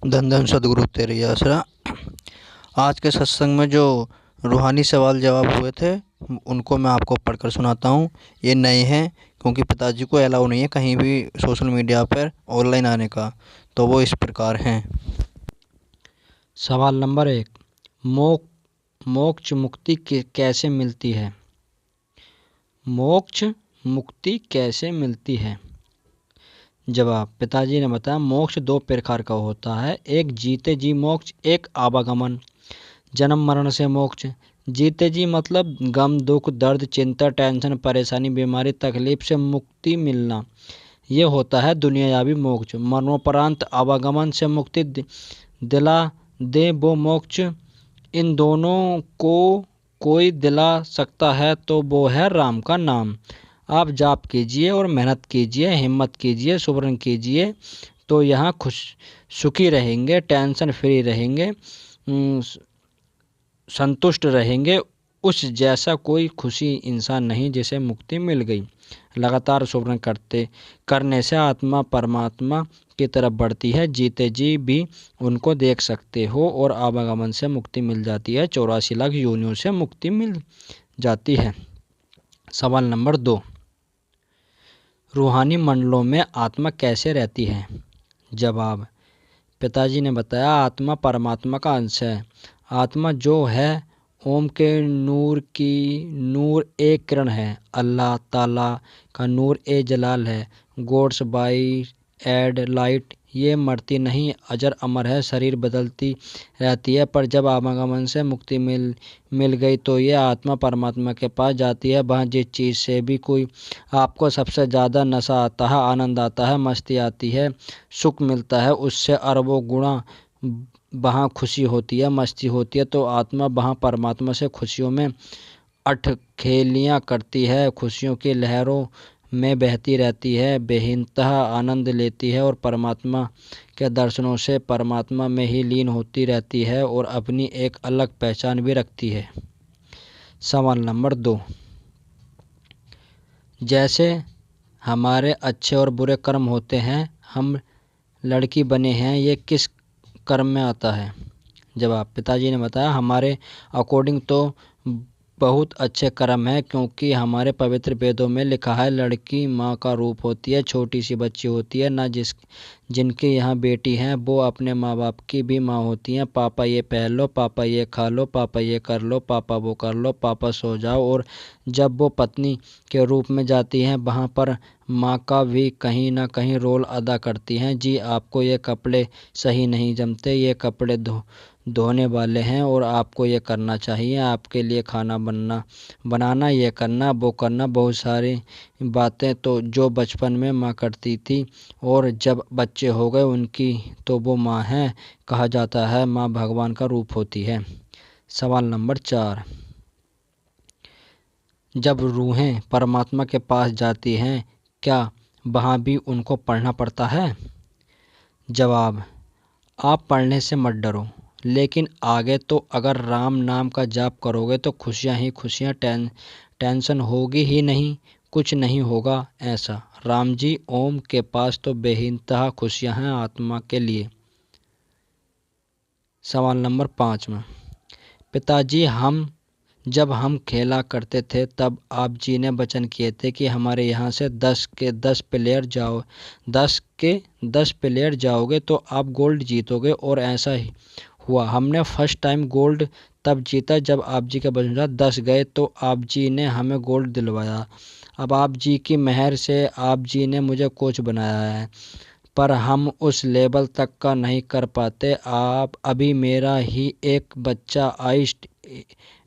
धन धन सदगुरु तेरे आसरा। आज के सत्संग में जो रूहानी सवाल जवाब हुए थे उनको मैं आपको पढ़कर सुनाता हूँ। ये नए हैं क्योंकि पिताजी को अलाउ नहीं है कहीं भी सोशल मीडिया पर ऑनलाइन आने का। तो वो इस प्रकार हैं। सवाल नंबर 1, मोक्ष मुक्ति कैसे मिलती है? मोक्ष मुक्ति कैसे मिलती है? जवाब, पिताजी ने बताया मोक्ष दो प्रकार का होता है, एक जीते जी मोक्ष, एक आवागमन। जन्म मरण से मोक्ष। जीते जी मतलब गम दुख दर्द चिंता टेंशन परेशानी बीमारी तकलीफ से मुक्ति मिलना, ये होता है दुनियावी मोक्ष। मरणोपरांत आवागमन से मुक्ति दिला दे वो मोक्ष। इन दोनों को कोई दिला सकता है तो वो है राम का नाम। आप जाप कीजिए और मेहनत कीजिए, हिम्मत कीजिए, सुवर्ण कीजिए तो यहाँ सुखी रहेंगे, टेंशन फ्री रहेंगे, संतुष्ट रहेंगे। उस जैसा कोई खुशी इंसान नहीं जिसे मुक्ति मिल गई। लगातार सुवर्ण करने से आत्मा परमात्मा की तरफ बढ़ती है। जीते जी भी उनको देख सकते हो और आवागमन से मुक्ति मिल जाती है। 84 लाख योनियों से मुक्ति मिल जाती है। सवाल नंबर 2, रूहानी मंडलों में आत्मा कैसे रहती है? जवाब, पिताजी ने बताया आत्मा परमात्मा का अंश है। आत्मा जो है ओम के नूर एक किरण है। अल्लाह ताला का नूर ए जलाल है। गोड्स बाई एड लाइट, ये मरती नहीं, अजर अमर है, शरीर बदलती रहती है, पर जब आवागमन से मुक्ति मिल गई तो ये आत्मा परमात्मा के पास जाती है। वहाँ जिस चीज़ से भी कोई आपको सबसे ज़्यादा नशा आता है, आनंद आता है, मस्ती आती है, सुख मिलता है, उससे अरबों गुणा वहाँ खुशी होती है, मस्ती होती है, तो आत्मा वहाँ परमात्मा से खुशियों में अठखेलियाँ करती है, खुशियों की लहरों में बहती रहती है, बेइंतहा आनंद लेती है और परमात्मा के दर्शनों से परमात्मा में ही लीन होती रहती है और अपनी एक अलग पहचान भी रखती है। सवाल नंबर 2, जैसे हमारे अच्छे और बुरे कर्म होते हैं, हम लड़की बने हैं, ये किस कर्म में आता है? जवाब, पिताजी ने बताया हमारे अकॉर्डिंग तो बहुत अच्छे कर्म है, क्योंकि हमारे पवित्र वेदों में लिखा है लड़की माँ का रूप होती है, छोटी सी बच्ची होती है ना। जिनके यहाँ बेटी हैं वो अपने माँ बाप की भी माँ होती हैं। पापा ये पहन लो, पापा ये खा लो, पापा ये कर लो, पापा वो कर लो, पापा सो जाओ। और जब वो पत्नी के रूप में जाती हैं वहाँ पर माँ का भी कहीं ना कहीं रोल अदा करती हैं। जी आपको ये कपड़े सही नहीं जमते, ये कपड़े धोने वाले हैं और आपको ये करना चाहिए, आपके लिए खाना बनाना, ये करना वो करना, बहुत सारी बातें तो जो बचपन में माँ करती थी और जब बच्चे हो गए उनकी तो वो माँ है। कहा जाता है माँ भगवान का रूप होती है। सवाल नंबर 4, जब रूहें परमात्मा के पास जाती हैं क्या वहाँ भी उनको पढ़ना पड़ता है? जवाब, आप पढ़ने से मत डरो, लेकिन आगे तो अगर राम नाम का जाप करोगे तो खुशियाँ ही खुशियाँ, टेंशन होगी ही नहीं, कुछ नहीं होगा ऐसा। राम जी ओम के पास तो बेइंतहा खुशियाँ हैं आत्मा के लिए। सवाल नंबर 5 में, पिताजी जब हम खेला करते थे तब आप जी ने वचन किए थे कि हमारे यहाँ से 10 के 10 प्लेयर 10 प्लेयर जाओगे तो आप गोल्ड जीतोगे, और ऐसा ही हुआ। हमने फर्स्ट टाइम गोल्ड तब जीता जब आप जी का वचन था। 10 गए तो आप जी ने हमें गोल्ड दिलवाया। अब आप जी की मेहर से आप जी ने मुझे कोच बनाया है, पर हम उस लेवल तक का नहीं कर पाते। आप अभी मेरा ही एक बच्चा आइस्ट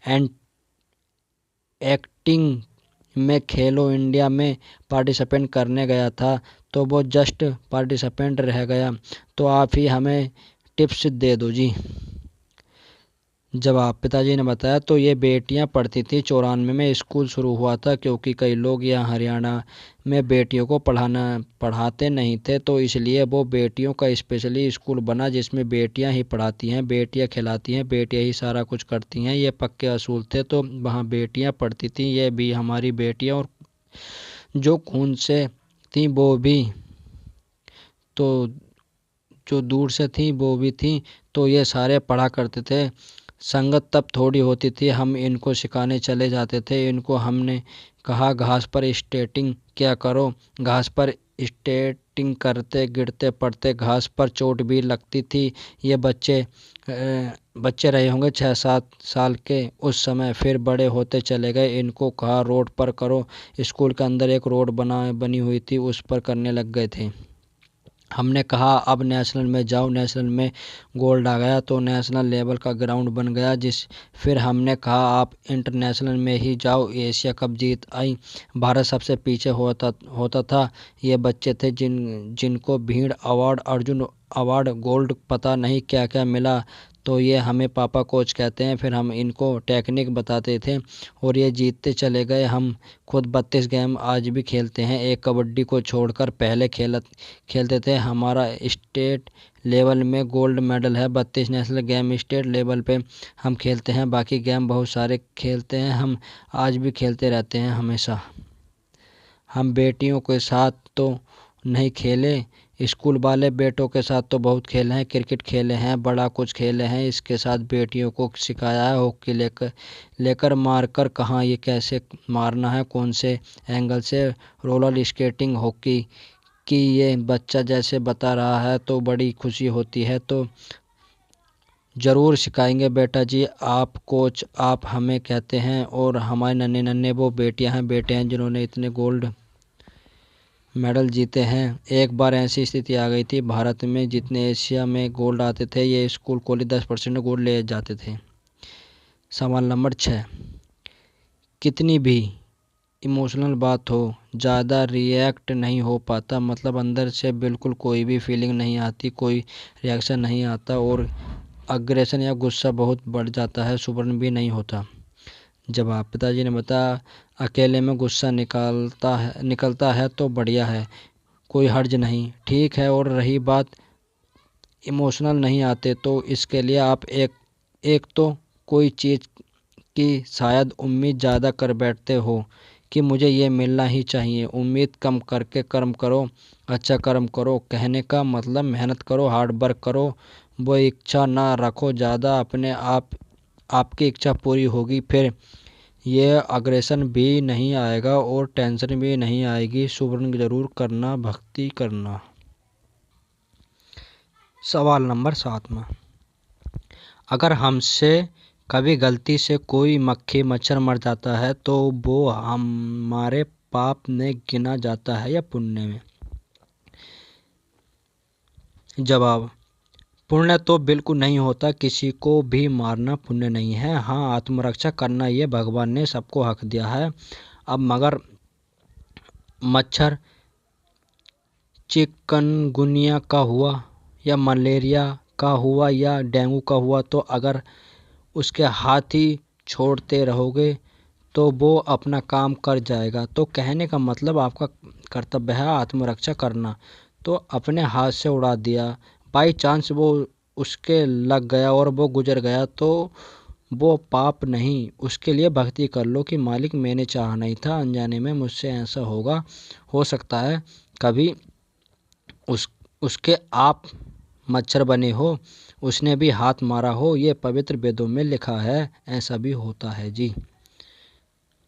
एंड एक्टिंग में खेलो इंडिया में पार्टिसिपेंट करने गया था, तो वो जस्ट पार्टिसिपेंट रह गया, तो आप ही हमें टिप्स दे दो जी। जवाब, पिताजी ने बताया तो ये बेटियां पढ़ती थी। 94 में स्कूल शुरू हुआ था, क्योंकि कई लोग यहाँ हरियाणा में बेटियों को पढ़ाते नहीं थे, तो इसलिए वो बेटियों का स्पेशली स्कूल बना जिसमें बेटियां ही पढ़ाती हैं, बेटियां खिलाती हैं, बेटियां ही सारा कुछ करती हैं। ये पक्के असूल थे, तो वहाँ बेटियां पढ़ती थीं। ये भी हमारी बेटियां और जो खून से थी वो भी तो जो दूर से थी वो भी थी, तो ये सारे पढ़ा करते थे। संगत तब थोड़ी होती थी, हम इनको सिखाने चले जाते थे। इनको हमने कहा घास पर स्केटिंग क्या करो। घास पर स्केटिंग करते गिरते पड़ते, घास पर चोट भी लगती थी। ये बच्चे रहे होंगे 6-7 साल के उस समय, फिर बड़े होते चले गए। इनको कहा रोड पर करो। स्कूल के अंदर एक रोड बनी हुई थी, उस पर करने लग गए थे। हमने कहा अब नेशनल में जाओ। नेशनल में गोल्ड आ गया तो नेशनल लेवल का ग्राउंड बन गया। फिर हमने कहा आप इंटरनेशनल में ही जाओ। एशिया कप जीत आई। भारत सबसे पीछे होता था। ये बच्चे थे जिनको भीड़ अवार्ड, अर्जुन अवार्ड, गोल्ड, पता नहीं क्या क्या मिला। तो ये हमें पापा कोच कहते हैं। फिर हम इनको टेक्निक बताते थे और ये जीतते चले गए। हम खुद 32 गेम आज भी खेलते हैं, एक कबड्डी को छोड़कर। पहले खेलते थे। हमारा स्टेट लेवल में गोल्ड मेडल है। 32 नेशनल गेम स्टेट लेवल पे हम खेलते हैं। बाकी गेम बहुत सारे खेलते हैं, हम आज भी खेलते रहते हैं हमेशा। हम बेटियों के साथ तो नहीं खेले, स्कूल वाले बेटों के साथ तो बहुत खेले हैं। क्रिकेट खेले हैं, बड़ा कुछ खेले हैं। इसके साथ बेटियों को सिखाया है। हॉकी लेकर मारकर कहाँ ये कैसे मारना है, कौन से एंगल से। रोलर स्केटिंग, हॉकी की ये बच्चा जैसे बता रहा है तो बड़ी खुशी होती है। तो ज़रूर सिखाएंगे बेटा जी। आप कोच आप हमें कहते हैं। और हमारे नन्हे नन्हे वो बेटियां हैं, बेटे हैं जिन्होंने इतने गोल्ड मेडल जीते हैं। एक बार ऐसी स्थिति आ गई थी भारत में, जितने एशिया में गोल्ड आते थे ये स्कूल कॉलेज 10% गोल्ड ले जाते थे। सवाल नंबर 6, कितनी भी इमोशनल बात हो, ज़्यादा रिएक्ट नहीं हो पाता। मतलब अंदर से बिल्कुल कोई भी फीलिंग नहीं आती, कोई रिएक्शन नहीं आता और अग्रेशन या गुस्सा बहुत बढ़ जाता है, सुबह भी नहीं होता। जवाब, पिताजी ने बताया अकेले में गुस्सा निकलता है तो बढ़िया है, कोई हर्ज नहीं, ठीक है। और रही बात इमोशनल नहीं आते तो इसके लिए आप एक तो कोई चीज़ की शायद उम्मीद ज़्यादा कर बैठते हो कि मुझे ये मिलना ही चाहिए। उम्मीद कम करके कर्म करो, अच्छा कर्म करो। कहने का मतलब मेहनत करो, हार्ड वर्क करो। वो इच्छा ना रखो ज़्यादा, अपने आपकी इच्छा पूरी होगी, फिर ये अग्रेशन भी नहीं आएगा और टेंशन भी नहीं आएगी। सुवर्ण ज़रूर करना, भक्ति करना। सवाल नंबर 7 में, अगर हमसे कभी गलती से कोई मक्खी मच्छर मर जाता है तो वो हमारे पाप में गिना जाता है या पुण्य में? जवाब, पुण्य तो बिल्कुल नहीं होता। किसी को भी मारना पुण्य नहीं है। हाँ, आत्मरक्षा करना ये भगवान ने सबको हक दिया है। अब मगर मच्छर चिकनगुनिया का हुआ या मलेरिया का हुआ या डेंगू का हुआ, तो अगर उसके हाथ ही छोड़ते रहोगे तो वो अपना काम कर जाएगा। तो कहने का मतलब आपका कर्तव्य है आत्मरक्षा करना। तो अपने हाथ से उड़ा दिया, बाई चांस वो उसके लग गया और वो गुजर गया तो वो पाप नहीं। उसके लिए भक्ति कर लो कि मालिक मैंने चाहा नहीं था, अनजाने में मुझसे ऐसा हो सकता है कभी उसके आप मच्छर बने हो, उसने भी हाथ मारा हो। ये पवित्र वेदों में लिखा है, ऐसा भी होता है जी।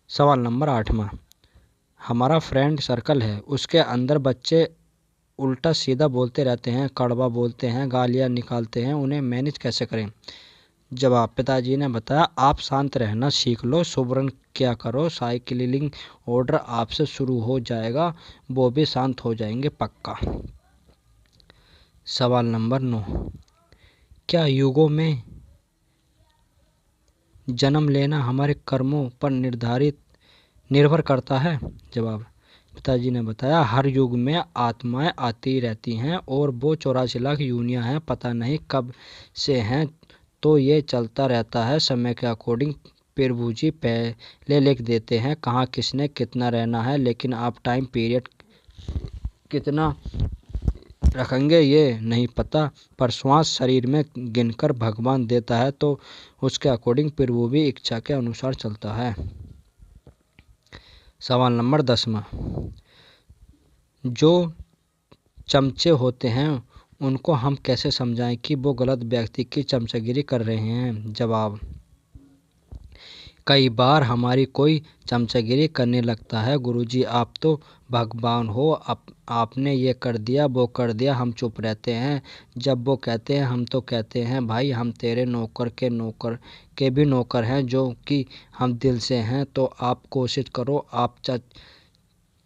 सवाल नंबर 8 में, हमारा फ्रेंड सर्कल है, उसके अंदर बच्चे उल्टा सीधा बोलते रहते हैं, कड़वा बोलते हैं, गालियाँ निकालते हैं, उन्हें मैनेज कैसे करें? जवाब, पिताजी ने बताया आप शांत रहना सीख लो, सुबरन क्या करो, साइकिलिंग ऑर्डर आपसे शुरू हो जाएगा, वो भी शांत हो जाएंगे पक्का। सवाल नंबर 9, क्या युगों में जन्म लेना हमारे कर्मों पर निर्भर करता है? जवाब, पिताजी ने बताया हर युग में आत्माएं आती रहती हैं और वो 84 लाख योनियां हैं, पता नहीं कब से हैं, तो ये चलता रहता है समय के अकॉर्डिंग। प्रभु जी पहले लिख देते हैं कहाँ किसने कितना रहना है, लेकिन आप टाइम पीरियड कितना रखेंगे ये नहीं पता, पर श्वास शरीर में गिनकर भगवान देता है तो उसके अकॉर्डिंग प्रभु भी इच्छा के अनुसार चलता है। सवाल नंबर 10 में, जो चमचे होते हैं उनको हम कैसे समझाएं कि वो गलत व्यक्ति की चमचागिरी कर रहे हैं। जवाब: कई बार हमारी कोई चमचागिरी करने लगता है, गुरुजी आप तो भगवान हो, आपने ये कर दिया वो कर दिया, हम चुप रहते हैं। जब वो कहते हैं हम तो कहते हैं भाई हम तेरे नौकर के भी नौकर हैं, जो कि हम दिल से हैं। तो आप कोशिश करो, आप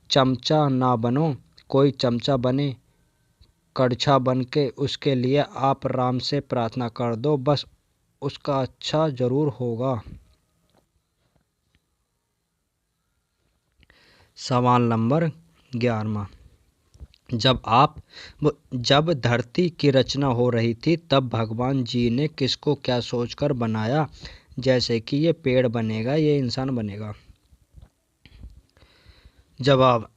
चमचा ना बनो, कोई चमचा बने कड़छा बन के, उसके लिए आप राम से प्रार्थना कर दो, बस उसका अच्छा जरूर होगा। सवाल नंबर 11। जब धरती की रचना हो रही थी तब भगवान जी ने किसको क्या सोचकर बनाया, जैसे कि ये पेड़ बनेगा, ये इंसान बनेगा। जवाब: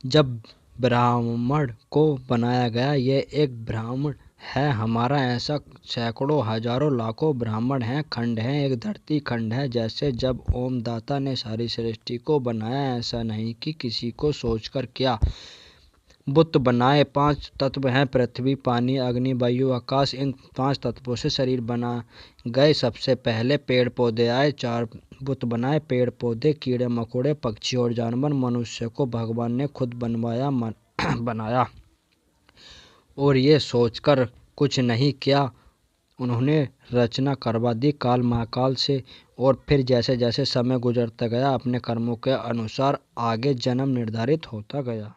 जब ब्राह्मण को बनाया गया, ये एक ब्राह्मण है हमारा, ऐसा सैकड़ों हजारों लाखों ब्राह्मण हैं, खंड हैं, एक धरती खंड है। जैसे जब ओमदाता ने सारी सृष्टि को बनाया, ऐसा नहीं कि किसी को सोचकर क्या बुत बनाए। 5 तत्व हैं पृथ्वी, पानी, अग्नि, वायु, आकाश। इन 5 तत्वों से शरीर बना गए। सबसे पहले पेड़ पौधे आए, 4 बुत बनाए, पेड़ पौधे, कीड़े मकोड़े, पक्षी और जानवर। मनुष्य को भगवान ने खुद बनाया और ये सोचकर कुछ नहीं किया, उन्होंने रचना करवा दी काल महाकाल से। और फिर जैसे जैसे समय गुजरता गया, अपने कर्मों के अनुसार आगे जन्म निर्धारित होता गया।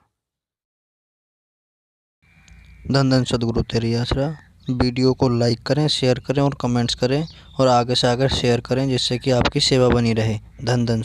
धन धन सद्गुरु तेरी आसरा। वीडियो को लाइक करें, शेयर करें और कमेंट्स करें, और आगे से आगे शेयर करें, जिससे कि आपकी सेवा बनी रहे। धन धन।